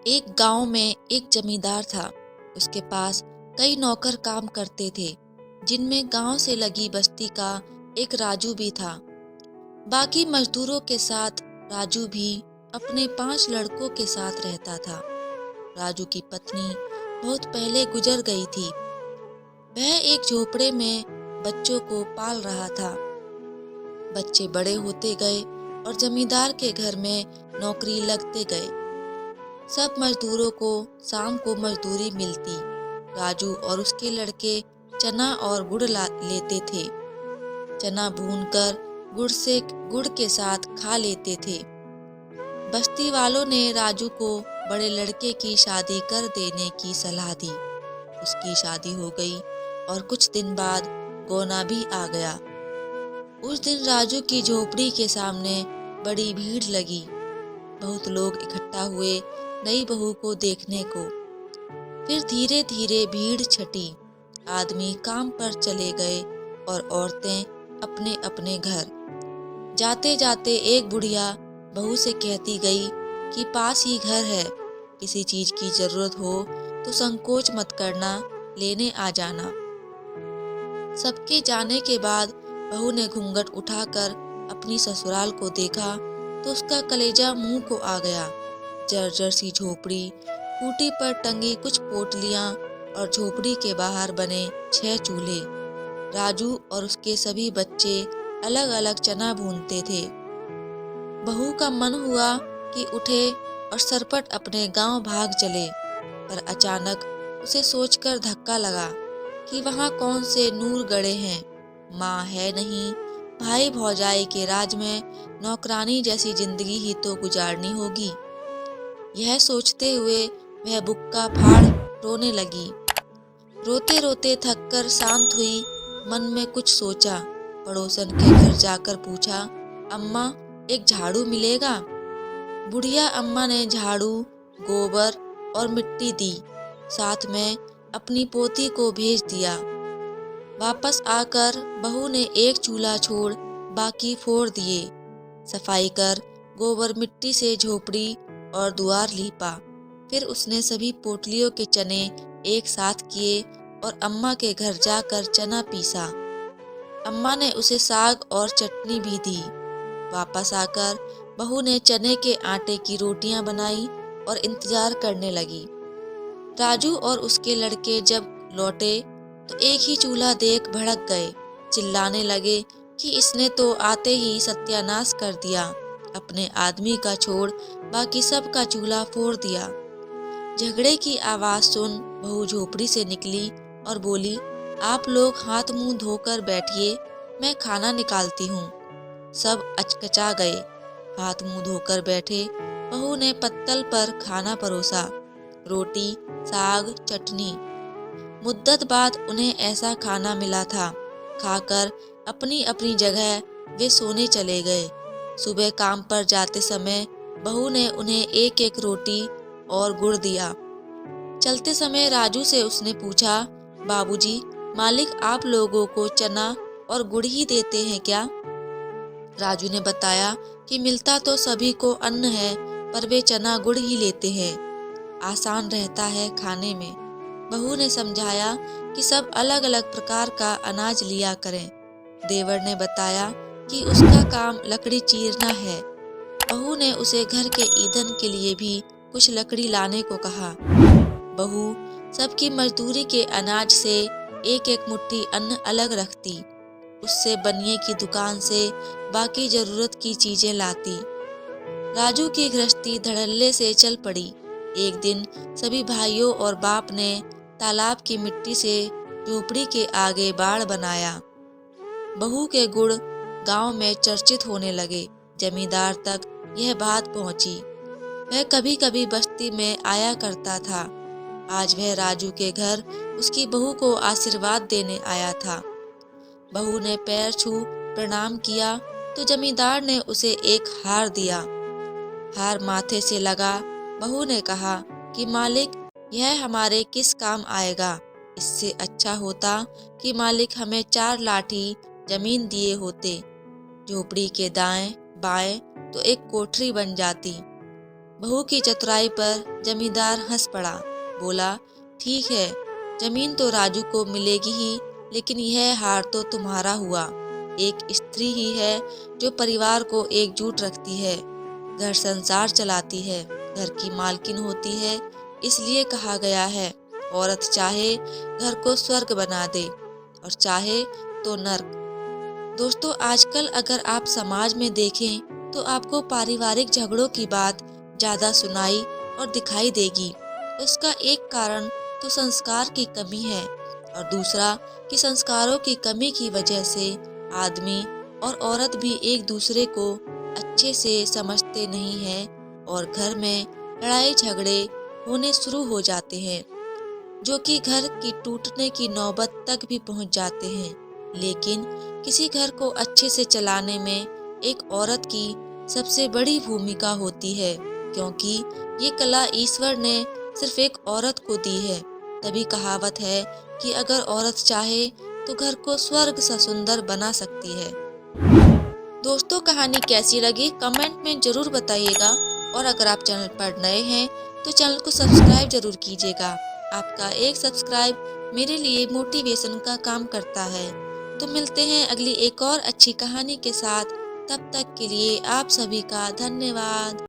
एक गांव में एक जमींदार था। उसके पास कई नौकर काम करते थे, जिनमें गांव से लगी बस्ती का एक राजू भी था। बाकी मजदूरों के साथ राजू भी अपने 5 लड़कों के साथ रहता था। राजू की पत्नी बहुत पहले गुजर गई थी। वह एक झोपड़े में बच्चों को पाल रहा था। बच्चे बड़े होते गए और जमींदार के घर में नौकरी लगते गए। सब मजदूरों को शाम को मजदूरी मिलती। राजू और उसके लड़के चना और गुड़ ला लेते थे। चना भूनकर गुड़ के साथ खा लेते थे। बस्ती वालों ने राजू को बड़े लड़के की शादी कर देने की सलाह दी। उसकी शादी हो गई और कुछ दिन बाद गोना भी आ गया। उस दिन राजू की झोपड़ी के सामने बड़ी भीड़ लगी। बहुत लोग इकट्ठा हुए नई बहू को देखने को। फिर धीरे धीरे भीड़ छटी। आदमी काम पर चले गए और औरतें अपने अपने घर। जाते जाते एक बुढ़िया बहू से कहती गई कि पास ही घर है, किसी चीज की जरूरत हो तो संकोच मत करना, लेने आ जाना। सबके जाने के बाद बहू ने घूंघट उठाकर अपनी ससुराल को देखा तो उसका कलेजा मुंह को आ गया। जर्जर सी झोपड़ी, खूंटी पर टंगी कुछ पोटलियां और झोपड़ी के बाहर बने 6 चूल्हे। राजू और उसके सभी बच्चे अलग अलग चना भूनते थे। बहू का मन हुआ कि उठे और सरपट अपने गांव भाग चले, पर अचानक उसे सोचकर धक्का लगा कि वहां कौन से नूर गड़े हैं। माँ है नहीं, भाई भौजाई के राज में नौकरानी जैसी जिंदगी ही तो गुजारनी होगी। यह सोचते हुए वह बुक्का फाड़ रोने लगी। रोते रोते थककर शांत हुई, मन में कुछ सोचा। पड़ोसन के घर जाकर पूछा, अम्मा एक झाड़ू मिलेगा? बुढ़िया अम्मा ने झाड़ू, गोबर और मिट्टी दी। साथ में अपनी पोती को भेज दिया। वापस आकर बहू ने एक चूल्हा छोड़ बाकी फोड़ दिए। सफाई कर गोबर मिट्टी से झोपड़ी और द्वार लीपा। फिर उसने सभी पोटलियों के चने एक साथ किए और अम्मा के घर जाकर चना पीसा। अम्मा ने उसे साग और चटनी भी दी। वापस आकर बहू ने चने के आटे की रोटियां बनाई और इंतजार करने लगी। राजू और उसके लड़के जब लौटे तो एक ही चूल्हा देख भड़क गए। चिल्लाने लगे कि इसने तो आते ही सत्यानाश कर दिया। अपने आदमी का छोड़ बाकी सब का चूल्हा फोड़ दिया। झगड़े की आवाज सुन बहू झोपड़ी से निकली और बोली, आप लोग हाथ मुंह धोकर बैठिए, मैं खाना निकालती हूँ। सब अचकचा गए। हाथ मुंह धोकर बैठे। बहू ने पत्तल पर खाना परोसा, रोटी, साग, चटनी। मुद्दत बाद उन्हें ऐसा खाना मिला था। खाकर अपनी अपनी जगह वे सोने चले गए। सुबह काम पर जाते समय बहू ने उन्हें एक एक रोटी और गुड़ दिया। चलते समय राजू से उसने पूछा, बाबूजी, मालिक आप लोगों को चना और गुड़ ही देते हैं क्या? राजू ने बताया कि मिलता तो सभी को अन्न है, पर वे चना गुड़ ही लेते हैं, आसान रहता है खाने में। बहू ने समझाया कि सब अलग अलग प्रकार का अनाज लिया करें। देवर ने बताया कि उसका काम लकड़ी चीरना है। बहू ने उसे घर के ईंधन के लिए भी कुछ लकड़ी लाने को कहा। बहू सबकी मजदूरी के अनाज से एक एक मुट्ठी अन्न अलग रखती। उससे बनिए की दुकान से बाकी जरूरत की चीजें लाती। राजू की गृहस्थी धड़ल्ले से चल पड़ी। एक दिन सभी भाइयों और बाप ने तालाब की मिट्टी से झोपड़ी के आगे बाड़ बनाया। बहू के गुड़ गांव में चर्चित होने लगे। जमींदार तक यह बात पहुंची। वह कभी कभी बस्ती में आया करता था। आज वह राजू के घर उसकी बहू को आशीर्वाद देने आया था। बहू ने पैर छू प्रणाम किया तो जमींदार ने उसे एक हार दिया। हार माथे से लगा। बहू ने कहा कि मालिक, यह हमारे किस काम आएगा? इससे अच्छा होता कि मालिक हमें 4 लाठी जमीन दिए होते। झोपड़ी के दाएं बाएं तो एक कोठरी बन जाती। बहू की चतुराई पर जमींदार हंस पड़ा। बोला, ठीक है, जमीन तो राजू को मिलेगी ही, लेकिन यह हार तो तुम्हारा हुआ। एक स्त्री ही है जो परिवार को एकजुट रखती है, घर संसार चलाती है, घर की मालकिन होती है। इसलिए कहा गया है, औरत चाहे घर को स्वर्ग बना दे और चाहे तो नर्क। दोस्तों, आजकल अगर आप समाज में देखें तो आपको पारिवारिक झगड़ों की बात ज्यादा सुनाई और दिखाई देगी। उसका एक कारण तो संस्कार की कमी है और दूसरा कि संस्कारों की कमी की वजह से आदमी और औरत भी एक दूसरे को अच्छे से समझते नहीं हैं और घर में लड़ाई झगड़े होने शुरू हो जाते हैं, जो कि घर की टूटने की नौबत तक भी पहुंच जाते हैं। लेकिन किसी घर को अच्छे से चलाने में एक औरत की सबसे बड़ी भूमिका होती है, क्योंकि ये कला ईश्वर ने सिर्फ एक औरत को दी है। तभी कहावत है कि अगर औरत चाहे तो घर को स्वर्ग सा सुंदर बना सकती है। दोस्तों, कहानी कैसी लगी कमेंट में जरूर बताइएगा और अगर आप चैनल पर नए हैं तो चैनल को सब्सक्राइब जरूर कीजिएगा। आपका एक सब्सक्राइब मेरे लिए मोटिवेशन का काम करता है। तो मिलते हैं अगली एक और अच्छी कहानी के साथ। तब तक के लिए आप सभी का धन्यवाद।